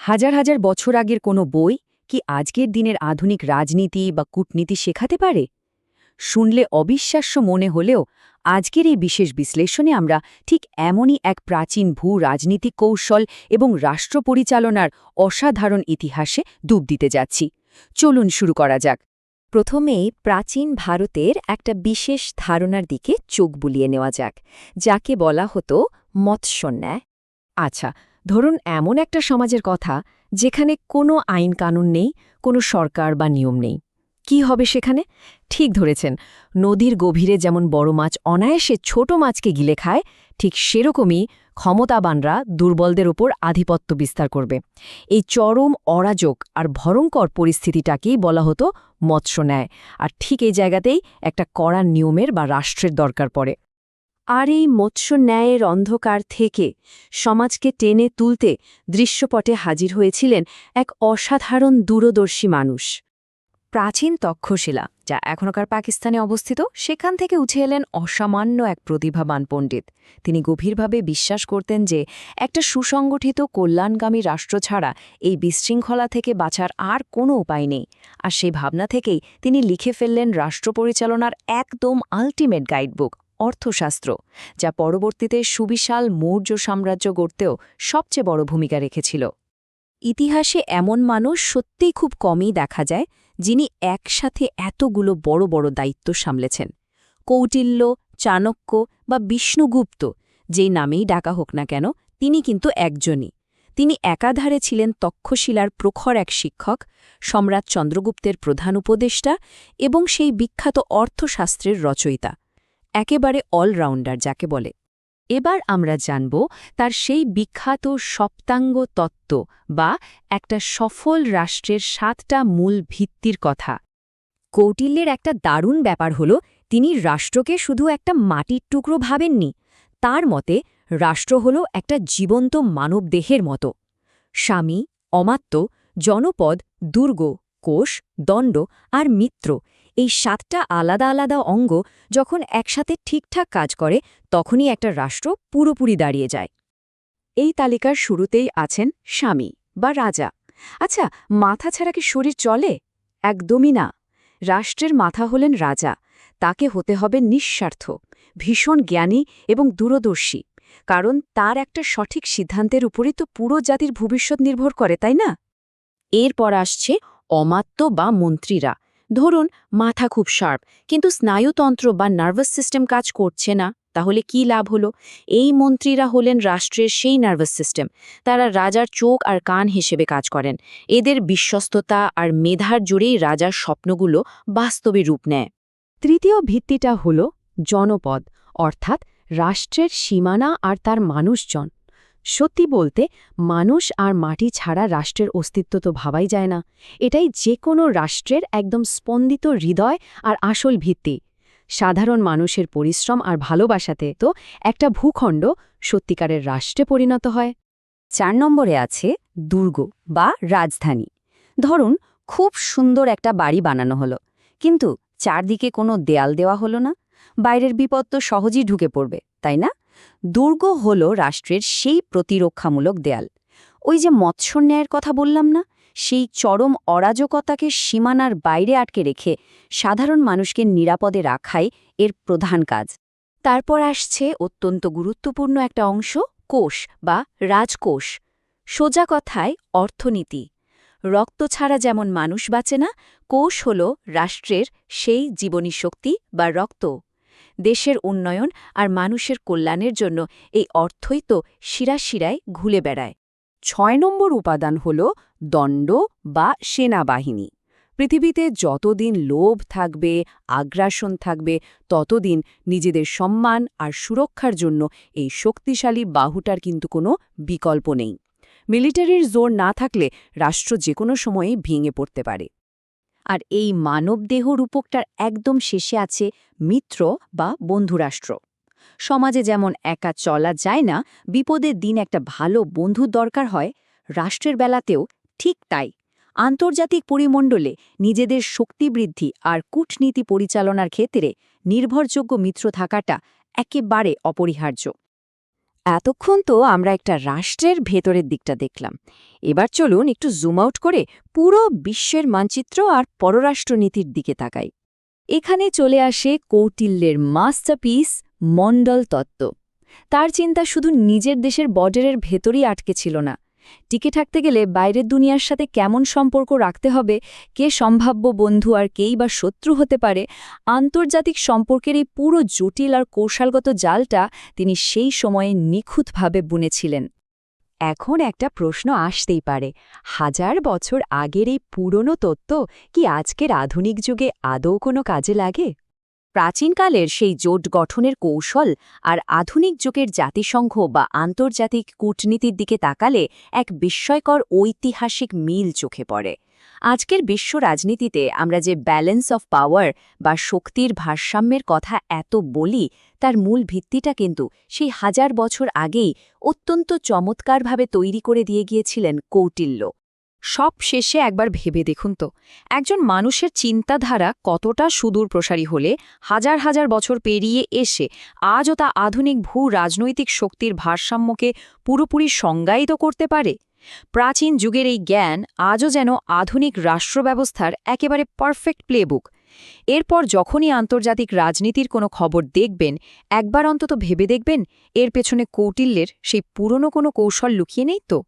হাজার হাজার বছর আগের কোনো বই কি আজকের দিনের আধুনিক রাজনীতি বা কূটনীতি শেখাতে পারে? শুনলে অবিশ্বাস্য মনে হলেও আজকের এই বিশেষ বিশ্লেষণে আমরা ঠিক এমনই এক প্রাচীন রাজনীতিক কৌশল এবং রাষ্ট্র পরিচালনার অসাধারণ ইতিহাসে ডুব দিতে যাচ্ছি। চলুন শুরু করা যাক। প্রথমেই প্রাচীন ভারতের একটা বিশেষ ধারণার দিকে চোখ বুলিয়ে নেওয়া যাক, যাকে বলা হতো মৎস্যন্যায়। আচ্ছা, ধরুন এমন একটা সমাজের কথা যেখানে কোনো আইন কানুন নেই, কোনো সরকার বা নিয়ম নেই। কি হবে সেখানে? ঠিক ধরেছেন, নদীর গভীরে যেমন বড় মাছ অনায়াসে ছোট মাছকে গিলে খায়, ঠিক সেরকমই ক্ষমতাবানরা দুর্বলদের ওপর আধিপত্য বিস্তার করবে। এই চরম অরাজক আর ভয়ঙ্কর পরিস্থিতিটাকেই বলা হতো মৎস্যন্যায়। আর ঠিক এই জায়গাতেই একটা কড়া নিয়মের বা রাষ্ট্রের দরকার পড়ে। আর এই মৎস্য ন্যায়ের অন্ধকার থেকে সমাজকে টেনে তুলতে দৃশ্যপটে হাজির হয়েছিলেন এক অসাধারণ দূরদর্শী মানুষ। প্রাচীন তক্ষশিলা, যা এখনকার পাকিস্তানে অবস্থিত, সেখান থেকে উঠে এলেন অসামান্য এক প্রতিভাবান পণ্ডিত। তিনি গভীরভাবে বিশ্বাস করতেন যে একটা সুসংগঠিত কল্যাণগামী রাষ্ট্র ছাড়া এই বিশৃঙ্খলা থেকে বাঁচার আর কোনো উপায় নেই। আর সেই ভাবনা থেকেই তিনি লিখে ফেললেন রাষ্ট্র পরিচালনার একদম আল্টিমেট গাইডবুক, অর্থশাস্ত্র, যা পরবর্তীতে সুবিশাল মৌর্য সাম্রাজ্য গড়তেও সবচেয়ে বড় ভূমিকা রেখেছিল। ইতিহাসে এমন মানুষ সত্যিই খুব কমই দেখা যায় যিনি একসাথে এতগুলো বড় বড় দায়িত্ব সামলেছেন। কৌটিল্য, চাণক্য বা বিষ্ণুগুপ্ত, যেই নামেই ডাকা হোক না কেন, তিনি কিন্তু একজনই। তিনি একাধারে ছিলেন তক্ষশিলার প্রখর এক শিক্ষক, সম্রাট চন্দ্রগুপ্তের প্রধান উপদেষ্টা এবং সেই বিখ্যাত অর্থশাস্ত্রের রচয়িতা। একেবারে অলরাউন্ডার যাকে বলে। এবার আমরা জানব তার সেই বিখ্যাত সপ্তাঙ্গ তত্ত্ব বা একটা সফল রাষ্ট্রের 7টা মূল ভিত্তির কথা। কৌটিল্যের একটা দারুণ ব্যাপার হল, তিনি রাষ্ট্রকে শুধু একটা মাটির টুকরো ভাবেননি। তার মতে রাষ্ট্র হল একটা জীবন্ত মানবদেহের মতো। স্বামী, অমাত্য, জনপদ, দুর্গ, কোষ, দণ্ড আর মিত্র, এই 7টা আলাদা আলাদা অঙ্গ যখন একসাথে ঠিকঠাক কাজ করে, তখনই একটা রাষ্ট্র পুরোপুরি দাঁড়িয়ে যায়। এই তালিকার শুরুতেই আছেন স্বামী বা রাজা। আচ্ছা, মাথা ছাড়া কি শরীর চলে? একদমই না। রাষ্ট্রের মাথা হলেন রাজা। তাকে হতে হবে নিঃস্বার্থ, ভীষণ জ্ঞানী এবং দূরদর্শী, কারণ তার একটা সঠিক সিদ্ধান্তের উপরই তো পুরো জাতির ভবিষ্যৎ নির্ভর করে, তাই না? এরপর আসছে অমাত্য বা মন্ত্রীরা। ধরুন মাথা খুব শার্প, কিন্তু স্নায়ুতন্ত্র বা নার্ভাস সিস্টেম কাজ করছে না, তাহলে কি লাভ হলো? এই মন্ত্রীরা হলেন রাষ্ট্রের সেই নার্ভাস সিস্টেম। তারা রাজার চোখ আর কান হিসেবে কাজ করেন। এদের বিশ্বস্ততা আর মেধার জোরেই রাজার স্বপ্নগুলো বাস্তবে রূপ নেয়। তৃতীয় ভিত্তিটা হল জনপদ, অর্থাৎ রাষ্ট্রের সীমানা আর তার মানুষজন। সত্যি বলতে, মানুষ আর মাটি ছাড়া রাষ্ট্রের অস্তিত্ব তো ভাবাই যায় না। এটাই যে কোনো রাষ্ট্রের একদম স্পন্দিত হৃদয় আর আসল ভিত্তি। সাধারণ মানুষের পরিশ্রম আর ভালোবাসাতে তো একটা ভূখণ্ড সত্যিকারের রাষ্ট্রে পরিণত হয়। 4 নম্বরে আছে দুর্গ বা রাজধানী। ধরুন খুব সুন্দর একটা বাড়ি বানানো হলো, কিন্তু চারদিকে কোনো দেয়াল দেওয়া হলো না। বাইরের বিপদ তো সহজেই ঢুকে পড়বে, তাই না? দুর্গ হল রাষ্ট্রের সেই প্রতিরক্ষামূলক দেয়াল। ওই যে মৎস্যন্যায়ের কথা বললাম না, সেই চরম অরাজকতাকে সীমানার বাইরে আটকে রেখে সাধারণ মানুষকে নিরাপদে রাখাই এর প্রধান কাজ। তারপর আসছে অত্যন্ত গুরুত্বপূর্ণ একটা অংশ, কোষ বা রাজকোষ। সোজা কথায় অর্থনীতি। রক্ত ছাড়া যেমন মানুষ বাঁচে না, কোষ হল রাষ্ট্রের সেই জীবনী শক্তি বা রক্ত। দেশের উন্নয়ন আর মানুষের কল্যাণের জন্য এই অর্থই তো শিরা শিরায় ঘুলে বেড়ায়। 6 নম্বর উপাদান হল দণ্ড বা সেনাবাহিনী। পৃথিবীতে যতদিন লোভ থাকবে, আগ্রাসন থাকবে, ততদিন নিজেদের সম্মান আর সুরক্ষার জন্য এই শক্তিশালী বাহুটার কিন্তু কোনো বিকল্প নেই। মিলিটারির জোর না থাকলে রাষ্ট্র যে কোনো সময়েই ভেঙে পড়তে পারে। আর এই মানবদেহ রূপকটার একদম শেষে আছে মিত্র বা বন্ধুরাষ্ট্র। সমাজে যেমন একা চলা যায় না, বিপদের দিন একটা ভালো বন্ধুর দরকার হয়, রাষ্ট্রের বেলাতেও ঠিক তাই। আন্তর্জাতিক পরিমণ্ডলে নিজেদের শক্তি বৃদ্ধি আর কূটনীতি পরিচালনার ক্ষেত্রে নির্ভরযোগ্য মিত্র থাকাটা একেবারে অপরিহার্য। এতক্ষণ তো আমরা একটা রাষ্ট্রের ভেতরের দিকটা দেখলাম। এবার চলুন একটু জুম আউট করে পুরো বিশ্বের মানচিত্র আর পররাষ্ট্রনীতির দিকে তাকাই। এখানে চলে আসে কৌটিল্যের মাস্টারপিস মণ্ডল তত্ত্ব। তার চিন্তা শুধু নিজের দেশের বর্ডারের ভেতরেই আটকে ছিল না। টিকে থাকতে গেলে বাইরের দুনিয়ার সাথে কেমন সম্পর্ক রাখতে হবে, কে সম্ভাব্য বন্ধু আর কেই বা শত্রু হতে পারে, আন্তর্জাতিক সম্পর্কের এই পুরো জটিল আর কৌশলগত জালটা তিনি সেই সময়ে নিখুঁতভাবে বুনেছিলেন। এখন একটা প্রশ্ন আসতেই পারে, 1000 বছর আগের এই পুরনো তত্ত্ব কি আজকের আধুনিক যুগে আদৌ কোনো কাজে লাগে? প্রাচীনকালের সেই জোট গঠনের কৌশল আর আধুনিক যুগের জাতিসংঘ বা আন্তর্জাতিক কূটনীতির দিকে তাকালে এক বিস্ময়কর ঐতিহাসিক মিল চোখে পড়ে। আজকের বিশ্ব রাজনীতিতে আমরা যে ব্যালেন্স অফ পাওয়ার বা শক্তির ভারসাম্যের কথা এত বলি, তার মূল ভিত্তিটা কিন্তু সেই 1000 বছর আগেই অত্যন্ত চমৎকারভাবে তৈরি করে দিয়ে গিয়েছিলেন কৌটিল্য। সব শেষে একবার ভেবে দেখুন তো, একজন মানুষের চিন্তাধারা কতটা সুদূর প্রসারী হলে হাজার হাজার বছর পেরিয়ে এসে আজও তা আধুনিক ভূ রাজনৈতিক শক্তির ভারসাম্যকে পুরোপুরি সংজ্ঞায়িত করতে পারে। প্রাচীন যুগের এই জ্ঞান আজও যেন আধুনিক রাষ্ট্রব্যবস্থার একেবারে পারফেক্ট প্লেবুক। এরপর যখনই আন্তর্জাতিক রাজনীতির কোনো খবর দেখবেন, একবার অন্তত ভেবে দেখবেন এর পেছনে কৌটিল্যের সেই পুরনো কোনো কৌশল লুকিয়ে নেই তো।